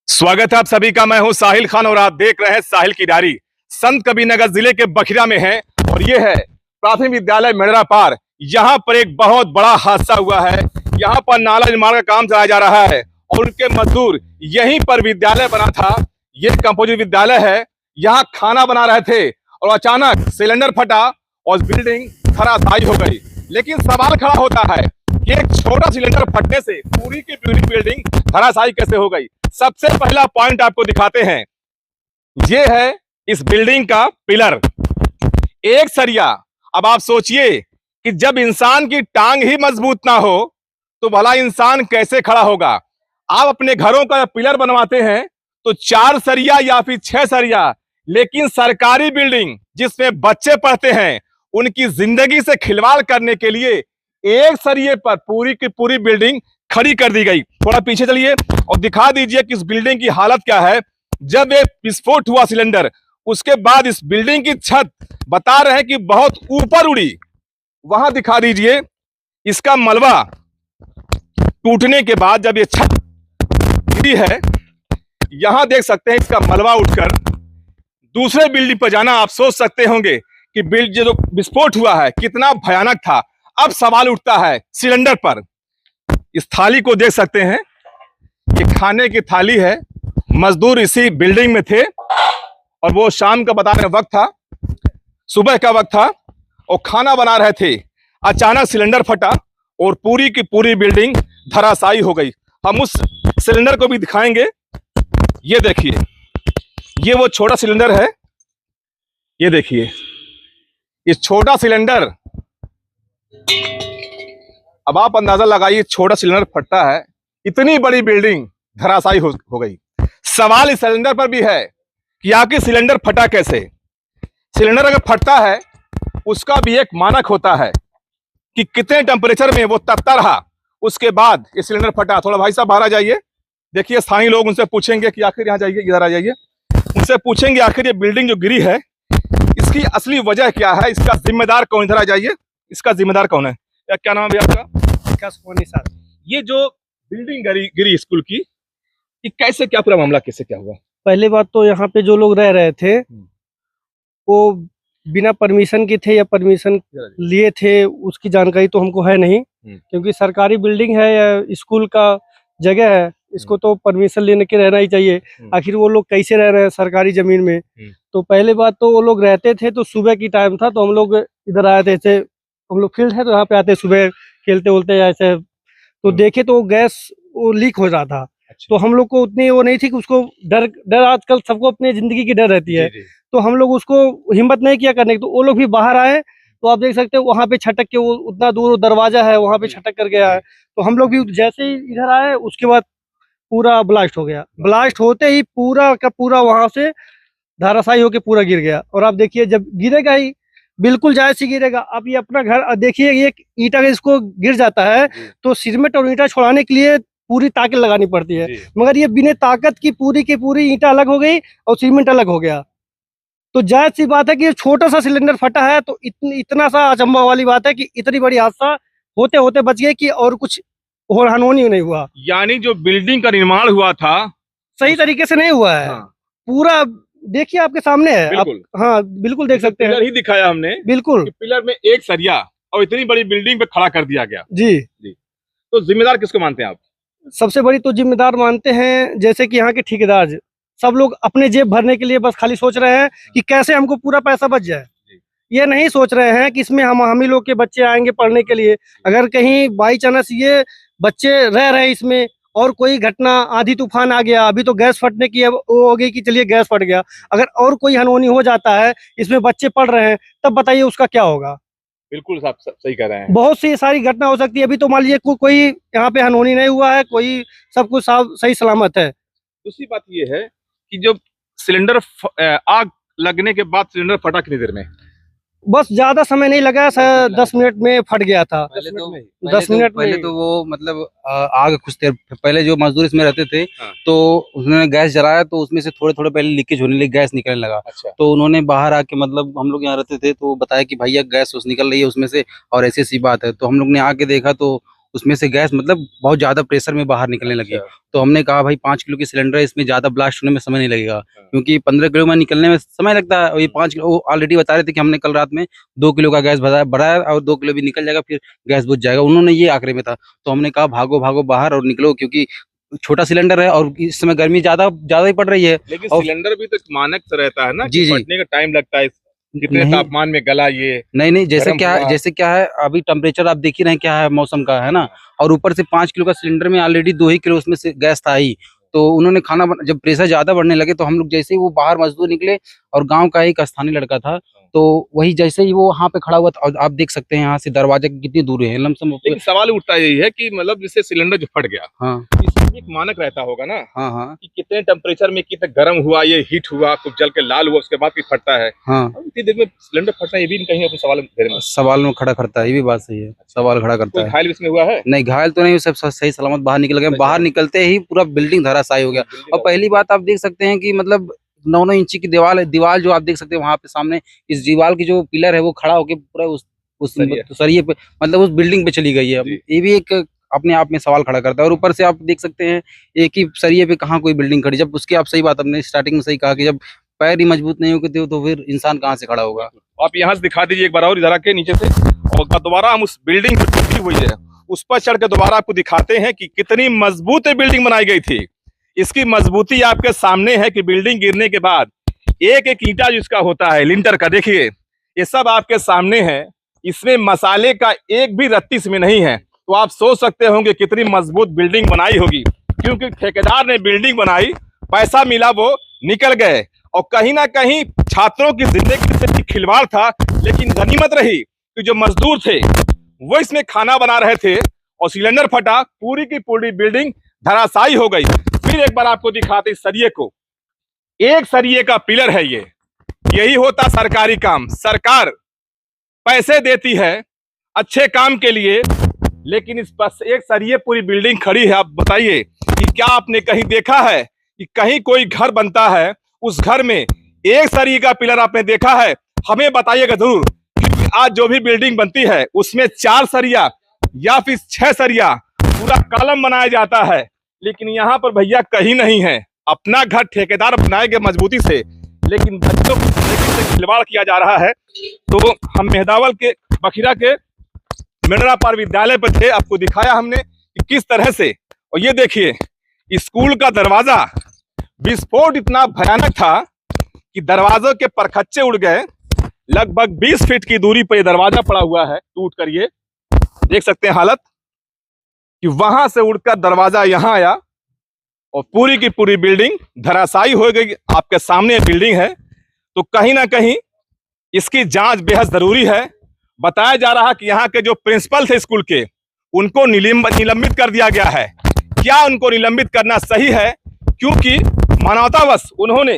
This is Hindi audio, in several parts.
स्वागत है आप सभी का। मैं हूं साहिल खान और आप देख रहे हैं साहिल की डायरी। संत कबीरनगर जिले के बखिरा में है और ये है प्राथमिक विद्यालय मेड़रा पार। यहाँ पर एक बहुत बड़ा हादसा हुआ है। यहाँ पर नाला निर्माण का काम चलाया जा रहा है और उनके मजदूर यहीं पर विद्यालय बना था। ये कंपोजिट विद्यालय है। यहाँ खाना बना रहे थे और अचानक सिलेंडर फटा और बिल्डिंग धराशायी हो गई। लेकिन सवाल खड़ा होता है कि एक छोटा सिलेंडर फटने से पूरी की पूरी बिल्डिंग धराशायी कैसे हो गई। सबसे पहला पॉइंट आपको दिखाते हैं। ये है इस बिल्डिंग का पिलर, एक सरिया। अब आप सोचिए कि जब इंसान की टांग ही मजबूत ना हो तो भला इंसान कैसे खड़ा होगा। आप अपने घरों का पिलर बनवाते हैं तो 4 सरिया या फिर 6 सरिया, लेकिन सरकारी बिल्डिंग जिसमें बच्चे पढ़ते हैं उनकी जिंदगी से खिलवाड़ करने के लिए एक सरिये पर पूरी की पूरी बिल्डिंग खड़ी कर दी गई। थोड़ा पीछे चलिए और दिखा दीजिए कि इस बिल्डिंग की हालत क्या है। जब ये विस्फोट हुआ सिलेंडर, उसके बाद इस बिल्डिंग की छत बता रहे हैं कि बहुत ऊपर उड़ी। वहां दिखा दीजिए इसका मलबा टूटने के बाद जब ये छत गिरी है, यहां देख सकते हैं इसका मलबा उठकर दूसरे बिल्डिंग पर जाना। आप सोच सकते होंगे कि जो विस्फोट हुआ है कितना भयानक था। अब सवाल उठता है सिलेंडर पर। इस थाली को देख सकते हैं, ये खाने की थाली है। मजदूर इसी बिल्डिंग में थे और वो शाम का बता रहे वक्त था, सुबह का वक्त था और खाना बना रहे थे। अचानक सिलेंडर फटा और पूरी की पूरी बिल्डिंग धराशायी हो गई। हम उस सिलेंडर को भी दिखाएंगे। ये देखिए, ये वो छोटा सिलेंडर है। ये देखिए इस छोटा सिलेंडर, अब आप अंदाजा लगाइए, छोटा सिलेंडर फटता है, इतनी बड़ी बिल्डिंग धराशायी हो गई। सवाल इस सिलेंडर पर भी है कि आखिर सिलेंडर फटा कैसे। सिलेंडर अगर फटता है उसका भी एक मानक होता है कि कितने टेम्परेचर में वो तपता रहा, उसके बाद ये सिलेंडर फटा। थोड़ा भाई साहब बाहर आ जाइए। देखिए स्थानीय लोग, उनसे पूछेंगे कि आखिर यहाँ जाइए, इधर आ जाइए, उनसे पूछेंगे आखिर ये बिल्डिंग जो गिरी है इसकी असली वजह क्या है, इसका जिम्मेदार कौन। इधर आ जाइए, इसका जिम्मेदार कौन है। क्या नाम है भैया आपका? ये जो बिल्डिंग गिरी स्कूल की, ये कैसे, क्या पूरा मामला कैसे क्या हुआ? पहली बात तो यहाँ पे जो लोग रह रहे थे वो बिना परमिशन के थे या परमिशन लिए थे, उसकी जानकारी तो हमको है नहीं, क्योंकि सरकारी बिल्डिंग है या स्कूल का जगह है, इसको तो परमिशन लेने के रहना ही चाहिए। आखिर वो लोग कैसे रह रहे हैं सरकारी जमीन में। तो पहले बात तो वो लोग रहते थे तो सुबह की टाइम था, तो हम लोग इधर आए थे, ऐसे हम लोग फील्ड है तो यहाँ पे आते सुबह खेलते उलते ऐसे, तो देखे तो गैस वो लीक हो रहा था। अच्छा। तो हम लोग को उतनी वो नहीं थी कि उसको डर आजकल सबको अपनी जिंदगी की डर रहती है। जी। तो हम लोग उसको हिम्मत नहीं किया करने की, तो वो लोग भी बाहर आए। तो आप देख सकते हो वहाँ पे छटक के, वो उतना दूर दरवाजा है वहाँ पे छटक कर गया है। तो हम लोग भी जैसे ही इधर आए उसके बाद पूरा ब्लास्ट हो गया। ब्लास्ट होते ही पूरा का पूरा वहां से धाराशायी होके पूरा गिर गया। और आप देखिए जब गिरेगा ही बिल्कुल जायज ही गिरेगा। आप ये अपना घर देखिए, ये ईंटा का इसको गिर जाता है तो सीमेंट और ईंटा छोड़ाने के लिए पूरी ताकत लगानी पड़ती है, मगर ये बिना ताकत की पूरी ईंटा अलग हो गई और सीमेंट अलग हो गया। तो जायज सी बात है कि ये छोटा सा सिलेंडर फटा है, तो इतना सा अचंभा वाली बात है कि इतनी बड़ी हादसा होते होते बच गए कि और कुछ और हानि नहीं हुआ। यानी जो बिल्डिंग का निर्माण हुआ था सही तरीके से नहीं हुआ है। हाँ। पूरा देखिए आपके सामने है आप। हाँ बिल्कुल देख सकते हैं, पिलर ही दिखाया हमने। बिल्कुल पिलर में एक सरिया और इतनी बड़ी बिल्डिंग पे खड़ा कर दिया गया। जी। तो जिम्मेदार किसको मानते हैं आप? सबसे बड़ी तो जिम्मेदार मानते हैं जैसे कि यहाँ के ठेकेदार। सब लोग अपने जेब भरने के लिए बस खाली सोच रहे हैं कि कैसे हमको पूरा पैसा बच जाए। ये नहीं सोच रहे हैं कि इसमें हम ही लोग के बच्चे आएंगे पढ़ने के लिए। अगर कहीं बाई चांस ये बच्चे रह रहे हैं इसमें और कोई घटना, आधी तूफान आ गया, अभी तो गैस फटने की वो हो गई कि चलिए गैस फट गया, अगर और कोई अनहोनी हो जाता है, इसमें बच्चे पढ़ रहे हैं, तब बताइए उसका क्या होगा। बिल्कुल साहब सही कह रहे हैं। बहुत सी सारी घटना हो सकती है। अभी तो मान लीजिए कोई यहाँ पे अनहोनी नहीं हुआ है, कोई सब कुछ सही सलामत है। दूसरी बात ये है कि जब सिलेंडर आग लगने के बाद सिलेंडर फटा कितनी देर में? बस ज्यादा समय नहीं लगा, 10 मिनट में फट गया था। 10 मिनट पहले तो वो मतलब आग कुछ देर पहले जो मजदूर इसमें रहते थे, तो उन्होंने गैस जलाया तो उसमें से थोड़े पहले लीकेज होने लगी, गैस निकलने लगा। अच्छा। तो उन्होंने बाहर आके, मतलब हम लोग यहाँ रहते थे तो बताया कि भैया गैस निकल रही है उसमें से और ऐसी बात है। तो हम लोग ने आके देखा तो उसमें से गैस मतलब बहुत ज्यादा प्रेशर में बाहर निकलने लगी। तो हमने कहा भाई 5 किलो की सिलेंडर है, इसमें ज्यादा ब्लास्ट होने में समय नहीं लगेगा, क्योंकि 15 किलो में निकलने में समय लगता है। और ये 5 किलो ऑलरेडी बता रहे थे कि हमने कल रात में 2 किलो का गैस बढ़ाया और 2 किलो भी निकल जाएगा, फिर गैस बुझ जाएगा। उन्होंने ये आंकड़े में था, तो हमने कहा भागो भागो बाहर और निकलो, क्योंकि छोटा सिलेंडर है और इस समय गर्मी ज्यादा ही पड़ रही है। लेकिन और सिलेंडर भी तो एक मानक से रहता है ना, जी, कि जी। फटने का टाइम लगता है, कितने नहीं। तापमान में गला ये नहीं, जैसे गर्म क्या हुआ। है, अभी टेम्परेचर आप देख ही रहे हैं क्या है, मौसम का है ना। और ऊपर से 5 किलो का सिलेंडर में ऑलरेडी 2 ही किलो उसमें से गैस था ही। तो उन्होंने जब प्रेशर ज्यादा बढ़ने लगे, तो हम लोग जैसे ही वो बाहर मजदूर निकले, और गांव का एक स्थानीय लड़का था, तो वही जैसे ही वो वहां पे खड़ा हुआ था, और आप देख सकते हैं यहाँ से दरवाजे कितनी दूर है लमसम। लेकिन सवाल उठता यही है कि मतलब जैसे सिलेंडर जो फट गया, हाँ इसमें एक मानक रहता होगा ना, हाँ हाँ कि कितने टेम्परेचर में कितना गर्म हुआ, ये हीट हुआ, कुछ जल के लाल हुआ, उसके बाद भी फटता है। हाँ। अब इतनी देर में सिलेंडर फटना, ये भी कहीं अपने सवाल घेरे में। सवाल में खड़ा करता है, ये भी बात सही है, सवाल खड़ा करता कोई है। घायल इसमें हुआ है? नहीं, घायल तो नहीं, सब सही सलामत बाहर निकल गए। बाहर निकलते ही पूरा बिल्डिंग धराशायी हो गया। और पहली बात आप देख सकते हैं कि मतलब 9-9 इंची की दीवार है, दीवार जो आप देख सकते हैं वहां पे सामने, इस दीवार की जो पिलर है वो खड़ा होके पूरा उस सरिये पे, मतलब उस बिल्डिंग पे चली गई है। जी। ये भी एक अपने आप में सवाल खड़ा करता है। और ऊपर से आप देख सकते हैं एक ही सरिये पे कहाँ कोई बिल्डिंग खड़ी, जब उसकी आप सही बात अपने स्टार्टिंग में सही कहा कि जब पैर ही मजबूत नहीं होते तो फिर इंसान कहाँ से खड़ा होगा। आप यहाँ से दिखा दीजिए एक बार और, इधर आके नीचे से, और दोबारा हम उस बिल्डिंग जो टूटी हुई है उस पर चढ़ के दोबारा आपको दिखाते हैं कि कितनी मजबूत बिल्डिंग बनाई गई थी। इसकी मजबूती आपके सामने है कि बिल्डिंग गिरने के बाद एक एक ईंटा जिसका होता है लिंटर का, देखिए ये सब आपके सामने है। इसमें मसाले का एक भी रत्ती इसमें नहीं है। तो आप सोच सकते होंगे कितनी मजबूत बिल्डिंग बनाई होगी, क्योंकि ठेकेदार ने बिल्डिंग बनाई, पैसा मिला, वो निकल गए। और कहीं ना कहीं छात्रों की जिंदगी से खिलवाड़ था, लेकिन गनीमत रही कि जो मजदूर थे वो इसमें खाना बना रहे थे और सिलेंडर फटा, पूरी की पूरी बिल्डिंग धराशायी हो गई। फिर एक बार आपको दिखाते इस सरिये को, एक सरिये का पिलर है ये। यही होता सरकारी काम। सरकार पैसे देती है अच्छे काम के लिए, लेकिन इस बस एक सरिये पूरी बिल्डिंग खड़ी है। आप बताइए कि क्या आपने कहीं देखा है कि कहीं कोई घर बनता है, उस घर में एक सरिये का पिलर आपने देखा है? हमें बताइएगा जरूर, क्योंकि आज जो भी बिल्डिंग बनती है उसमें 4 सरिया या फिर 6 सरिया पूरा कॉलम बनाया जाता है, लेकिन यहाँ पर भैया कहीं नहीं है। अपना घर ठेकेदार बनाएंगे मजबूती से, लेकिन बच्चों की जिंदगी से खिलवाड़ किया जा रहा है। तो हम मेहदावल के बखिरा के मेंढरा पार विद्यालय पर थे, आपको दिखाया हमने कि किस तरह से। और ये देखिए स्कूल का दरवाजा, विस्फोट इतना भयानक था कि दरवाजों के परखच्चे उड़ गए। लगभग 20 फीट की दूरी पर दरवाजा पड़ा हुआ है टूट कर, ये देख सकते हैं हालत कि वहां से उड़कर दरवाजा यहां आया और पूरी की पूरी बिल्डिंग धराशायी हो गई। आपके सामने बिल्डिंग है, तो कहीं ना कहीं इसकी जांच बेहद जरूरी है। बताया जा रहा कि यहाँ के जो प्रिंसिपल थे स्कूल के, उनको निलंबित कर दिया गया है। क्या उनको निलंबित करना सही है? क्योंकि मानवतावश उन्होंने,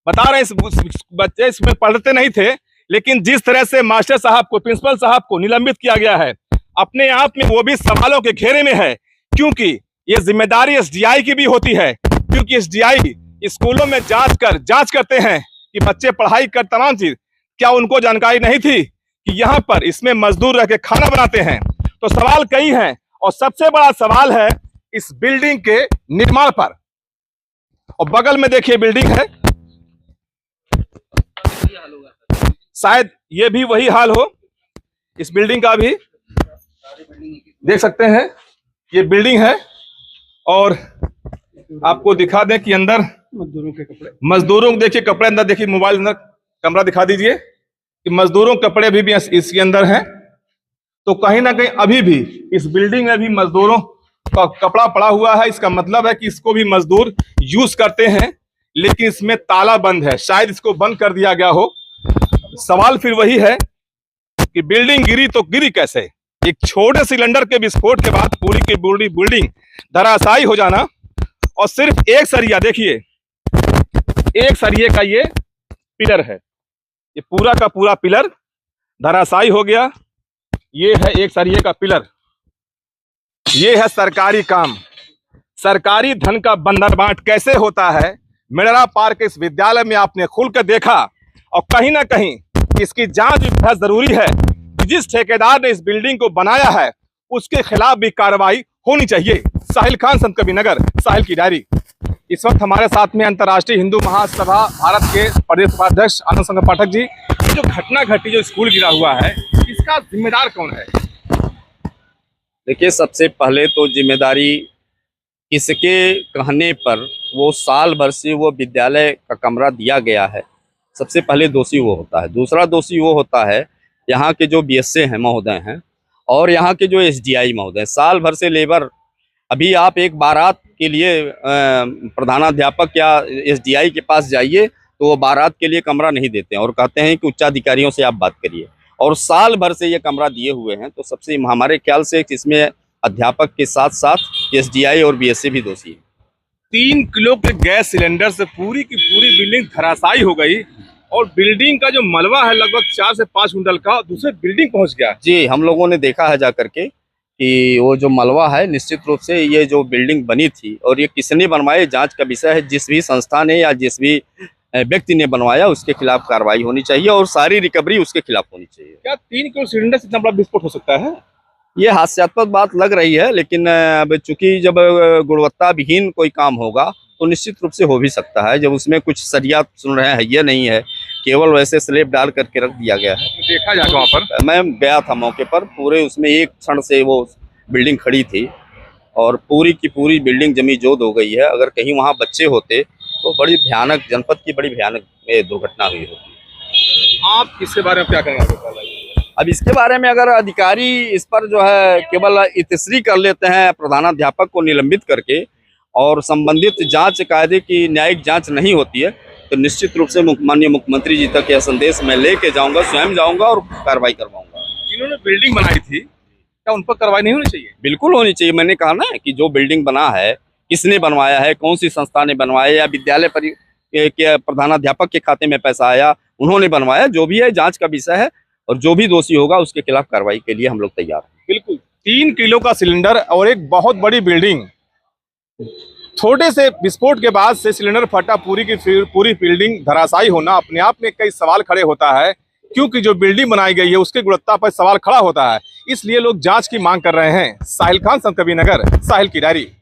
बता रहे हैं बच्चे इसमें पढ़ते नहीं थे, लेकिन जिस तरह से मास्टर साहब को, प्रिंसिपल साहब को निलंबित किया गया है, अपने आप में वो भी सवालों के घेरे में है। क्योंकि ये जिम्मेदारी एसडीआई की भी होती है, क्योंकि एसडीआई स्कूलों में जांच करते हैं कि बच्चे पढ़ाई कर तमाम चीज। क्या उनको जानकारी नहीं थी कि यहाँ पर इसमें मजदूर रह के खाना बनाते हैं? तो सवाल कई हैं, और सबसे बड़ा सवाल है इस बिल्डिंग के निर्माण पर। और बगल में देखिए बिल्डिंग है, शायद ये भी वही हाल हो इस बिल्डिंग का भी। देख सकते हैं ये बिल्डिंग है, और आपको दिखा दें कि अंदर मजदूरों के देखिए कपड़े, अंदर देखिए, मोबाइल अंदर कैमरा दिखा दीजिए कि मजदूरों के कपड़े भी इसके अंदर हैं। तो कहीं ना कहीं अभी भी इस बिल्डिंग में भी मजदूरों का कपड़ा पड़ा हुआ है। इसका मतलब है कि इसको भी मजदूर यूज करते हैं, लेकिन इसमें ताला बंद है। शायद इसको बंद कर दिया गया हो। सवाल फिर वही है कि बिल्डिंग गिरी तो गिरी कैसे? एक छोटे सिलेंडर के विस्फोट के बाद पूरी की पूरी बिल्डिंग धराशायी हो जाना, और सिर्फ एक सरिया, देखिए एक सरिये का ये पिलर है, ये पूरा का पूरा पिलर धराशायी हो गया। ये है एक सरिये का पिलर। ये है सरकारी काम। सरकारी धन का बंधन बांट कैसे होता है, मेंढरा पार के इस विद्यालय में आपने खुलकर देखा। और कहीं ना कहीं इसकी जांच भी बहुत जरूरी है कि जिस ठेकेदार ने इस बिल्डिंग को बनाया है उसके खिलाफ भी कार्रवाई होनी चाहिए। साहिल खान, संत कबीर नगर, साहिल की डायरी। इस वक्त हमारे साथ में अंतर्राष्ट्रीय हिंदू महासभा भारत के प्रदेश उपाध्यक्ष आनंद शंकर पाठक जी। ये जो घटना घटी, जो स्कूल गिरा हुआ है, इसका जिम्मेदार कौन है? देखिए, सबसे पहले तो जिम्मेदारी किसके कहने पर वो साल भर से वो विद्यालय का कमरा दिया गया है, सबसे पहले दोषी वो होता है। दूसरा दोषी वो होता है यहाँ के जो बीएसए हैं महोदय हैं और यहाँ के जो एसडीआई महोदय। साल भर से लेबर, अभी आप एक बारात के लिए प्रधानाध्यापक या एसडीआई के पास जाइए तो वो बारात के लिए कमरा नहीं देते हैं और कहते हैं कि उच्चाधिकारियों से आप बात करिए, और साल भर से ये कमरा दिए हुए हैं। तो सबसे हमारे ख्याल से इसमें अध्यापक के साथ साथ एसडीआई और बीएसए भी दोषी है। 3 किलो के गैस सिलेंडर से पूरी की पूरी बिल्डिंग धराशायी हो गई और बिल्डिंग का जो मलबा है लगभग 4 से 5 कुंटल का दूसरे बिल्डिंग पहुंच गया। जी, हम लोगों ने देखा है जा करके कि वो जो मलबा है, निश्चित रूप से ये जो बिल्डिंग बनी थी और ये किसने बनवाई, जांच का विषय है। जिस भी संस्था ने या जिस भी व्यक्ति ने बनवाया उसके खिलाफ कार्रवाई होनी चाहिए और सारी रिकवरी उसके खिलाफ होनी चाहिए। क्या 3 किलो सिलेंडर से इतना बड़ा विस्फोट हो सकता है? ये हास्यास्पद बात लग रही है, लेकिन अब चूंकि जब गुणवत्ता विहीन कोई काम होगा तो निश्चित रूप से हो भी सकता है। जब उसमें कुछ सरिया सुन रहे हैं, ये नहीं है केवल वैसे स्लेब डाल करके रख दिया गया है। देखा जाएगा वहाँ पर। मैं गया था मौके पर, पूरे उसमें एक क्षण से वो बिल्डिंग खड़ी थी और पूरी की पूरी बिल्डिंग जमीजोद हो गई है। अगर कहीं वहाँ बच्चे होते तो बड़ी भयानक, जनपद की बड़ी भयानक दुर्घटना हुई होती। आप इसके बारे में क्या कहेंगे? अब इसके बारे में अगर अधिकारी इस पर जो है केवल इतश्री कर लेते हैं, प्रधानाध्यापक को निलंबित करके, और संबंधित जांच कायदे की न्यायिक जांच नहीं होती है, तो निश्चित रूप से माननीय मुख्यमंत्री जी तक यह संदेश मैं लेके जाऊंगा, स्वयं जाऊंगा और कार्रवाई करवाऊंगा। इन्होंने बिल्डिंग बनाई थी, क्या उन पर कार्रवाई नहीं होनी चाहिए? बिल्कुल होनी चाहिए। मैंने कहा ना कि जो बिल्डिंग बना है, किसने बनवाया है, कौन सी संस्था ने बनवाया, या विद्यालय के प्रधानाध्यापक के खाते में पैसा आया, उन्होंने बनवाया, जो भी है जांच का विषय है और जो भी दोषी होगा उसके खिलाफ कार्रवाई के लिए हम लोग तैयार हैं। बिल्कुल। 3 किलो का सिलेंडर और एक बहुत बड़ी बिल्डिंग, छोटे से विस्फोट के बाद से सिलेंडर फटा, पूरी की पूरी बिल्डिंग धराशायी होना अपने आप में कई सवाल खड़े होता है, क्योंकि जो बिल्डिंग बनाई गई है उसकी गुणवत्ता पर सवाल खड़ा होता है। इसलिए लोग जांच की मांग कर रहे हैं। साहिल खान, संत कबीर नगर, साहिल की डायरी।